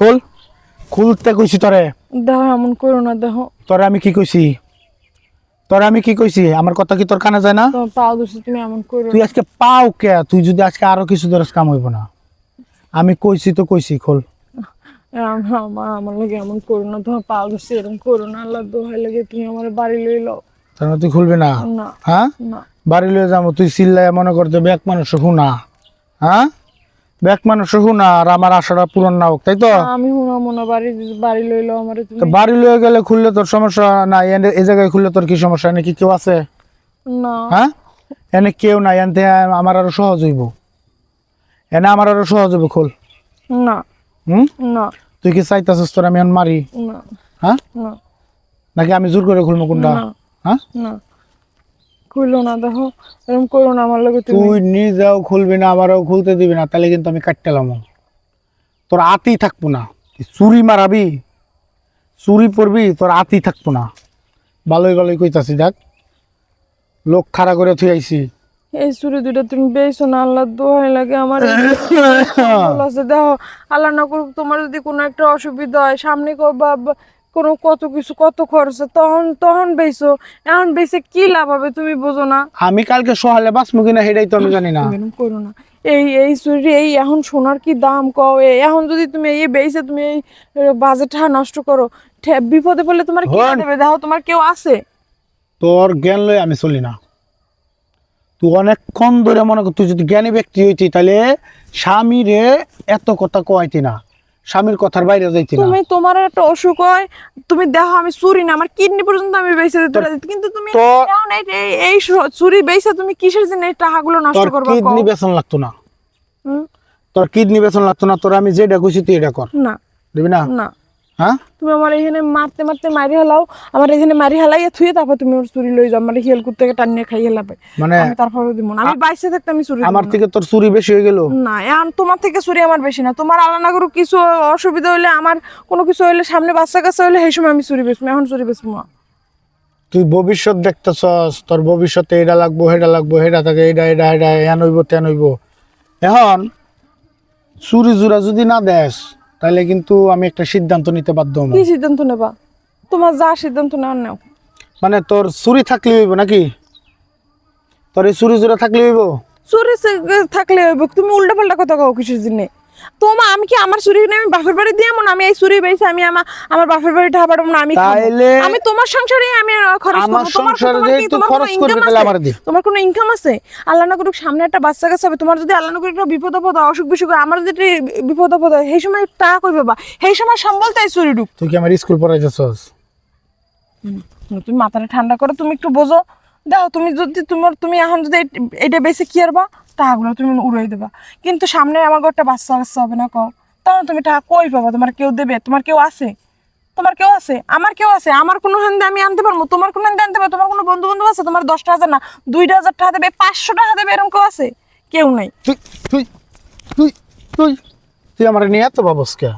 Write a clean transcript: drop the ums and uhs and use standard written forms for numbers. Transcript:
খোল, খুলতে কইছি তোরে। দেখো এমন করো না, দেখো তোরে আমি কি কইছি? তোরে আমি কি কইছি? আমার কথা কি তোর কানে যায় না? তোমার পাও দোষে তুমি এমন করো তুই না। আজকে পাও কে? তুই যদি আজকে আরো কিছু ধরস কাম হইব না। আমি কইছি তো কইছি, খোল। আমার লাগে এমন করো না, তোমার পাও দোষে এরকম করো না, আল্লাহ দোহাই লাগে তুমি আমার বাড়ি লই লও। তার মানে তুই খুলবি না? না হ্যাঁ, না বাড়ি লয়ে যাবো, তুই চিল্লায় মনে করতে ব্যাক মানুষ হুনা। হ্যাঁ, ব্যাক মানুষ হুনা, আর আমার আশাটা পূরণ না হোক, তাই তো? আমি হুনামো না, বাড়ি লই লও আমার তো তুমি। বাড়ি লয়ে গেলে খুললে তোর সমস্যা নাই, এই জায়গায় খুললে তোর কি সমস্যা? এনে কি কেউ আছে? না হ্যাঁ, এনে কেউ নাই, এনতে আমার আরো সহজ হইব, এনে আমার আরো সহজ হইব। খোল। না হুম, না তুই কি চাইতাছিস তোর আমি এখন মারি? না হ্যাঁ, না নাকি আমি জোর করে খুলবো কোনটা? না হ্যাঁ, না খুললো না, দেখো এরকম করো না আমার লাগে তুমি। তুই নিজেও খুলবি না, আমারও খুলতে দিবি না, তাহলে কিন্তু আমি কাটতেলাম। তোর আতি থাকবো না, তুই চুরি মারাবি, চুরি পড়বি, তোর আতি থাকবো না। ভালোই ভালোই কইতাছি, দেখ লোক খাড়া করে থুই আইছি। এই চুরি দুইটা তুমি বেইছো না, আল্লাহ দোহাই লাগে আমার আছে। দেখো আল্লাহ না করুক তোমার যদি কোনো একটা অসুবিধা হয় সামনে কোনো কত কিছু কত খরচ, তখন তখন বেইছো। এখন বেইছে কি লাভ হবে তুমি বোঝো না। আমি কালকে সহালে বাঁচবো কিনা সেটাই তো আমি জানি না। তুমি এরকম করো না। এই চুরি এই এখন সোনার কি দাম কও, এখন যদি তুমি এই বেইছে তুমি এই বাজেটটা নষ্ট করো, বিপদে পড়লে তোমার কি হন। দেবে? দেখো তোমার কেউ আছে? তোর জ্ঞান লই আমি চলি না। তুই অনেকক্ষণ ধরে মনে কর, তুই যদি জ্ঞানী ব্যক্তি হইতি তাহলে স্বামীরে এত কথা কইতি না, স্বামীর কথার বাইরে যাইতি না। তুমি তোমার একটা অসুখ হয়, তুমি দেখো আমি চুরি না, আমার কিডনি পর্যন্ত আমি বেঁচে দিতে পারি, কিন্তু তুমি তোর এখন এই চুরি বেঁচে তুমি কিসের জন্য এই টাকাগুলো নষ্ট তোর করবা কও? কিডনি বেতন লাগতো না, হুম? তোর কিডনি বেতন লাগতো না। তোর আমি যেটা কইছি তুই এটা কর, না দিবি না? না হ্যাঁ, তুমি আমার এখানে মারতে মারতে মারি হেলাও, আমার এখানে মারি হেলাইয়া থুয়ে তারপর তুমি ওর চুরি লই যাও, আমার হিয়াল করতে টানিয়ে খাই হেলাবে, মানে আমি তারপরে দিব না। আমি বাইসে থাকতে আমি চুরি দিব আমার না। থেকে তোর চুরি বেশি হয়ে গেল। না এখন তোমার থেকে চুরি আমার বেশি না। তোমার আল্লাহ না করুক কিছু অসুবিধা হইলে, আমার কোনো কিছু হইলে, সামনে বাচ্চা কাচ্চা হইলে, সেই সময় আমি চুরি বেচবো, এখন চুরি বেচবো না। তুই ভবিষ্যৎ দেখতেছস, তোর ভবিষ্যতে এটা লাগবো হেটা লাগবো, হেটা থাকে এটা এটা এটা এন হইব তেন হইব। এখন চুরি জুরা যদি না দেস তাহলে কিন্তু আমি একটা সিদ্ধান্ত নিতে বাধ্য হবো। কি সিদ্ধান্ত নেবা? তোমার যা সিদ্ধান্ত নেওয়ার নাও। মানে তোর চুরি থাকলে হইব নাকি? তোর এই চুরি জুরা থাকলে হইব? চুরি থাকলে হইব? তুমি উল্টা পাল্টা কথা কও কিসের জন্য? আমি কি আমার চুরি নিয়ে আমি বাপের বাড়ি দিয়ে এমন আমি এই চুরি বেঁচে আমি আমার বাপের বাড়ি ঠাপাড়ব না? আমি খাবো? তাইলে আমি তোমার সংসারে আমি খরচ আমার করবো? তোমার সংসারে তোমার কি তুই তোমার কোনো খরচ করবি ইনকাম তাহলে আছে? আমার দি। তোমার কোনো ইনকাম আছে? আল্লাহ না করুক সামনে একটা বাচ্চা কাছে হবে, তোমার যদি আল্লাহ না করুক একটা বিপদ আপদ হয়, অসুখ বিসুখ হয়, আমার যদি একটা বিপদ আপদ হয়, সেই সময় টাকা কই পাবা? সেই সময় সম্বলতে চুরি ঢুক। তুই কি আমার স্কুল পড়াইতেছস? তুমি মাথাটা ঠান্ডা করো, তুমি একটু বোঝো। দেখো তুমি যদি তুমি এখন যদি এটা বেশি কি আরবা, টাকাগুলো তুমি উড়াই দেবা, কিন্তু সামনে আমার একটা বাচ্চা কাচ্চা হবে না কও, তখন তুমি টাকা কই পাবা? তোমার কেউ দেবে? তোমার কেউ আছে? তোমার কেউ আছে? আমার কেউ আছে? আমার কোনো হান্দে আমি আনতে পারবো? তোমার কোনো হান্দে আনতে পারবো? তোমার কোনো বন্ধু বান্ধব আছে তোমার 10,000 না 2,000 টাকা দেবে, 500 টাকা দেবে, এরকম কেউ আছে? কেউ নাই। তুই তুই তুই তুই তুই আমার নিয়ে এত ভাবস কে?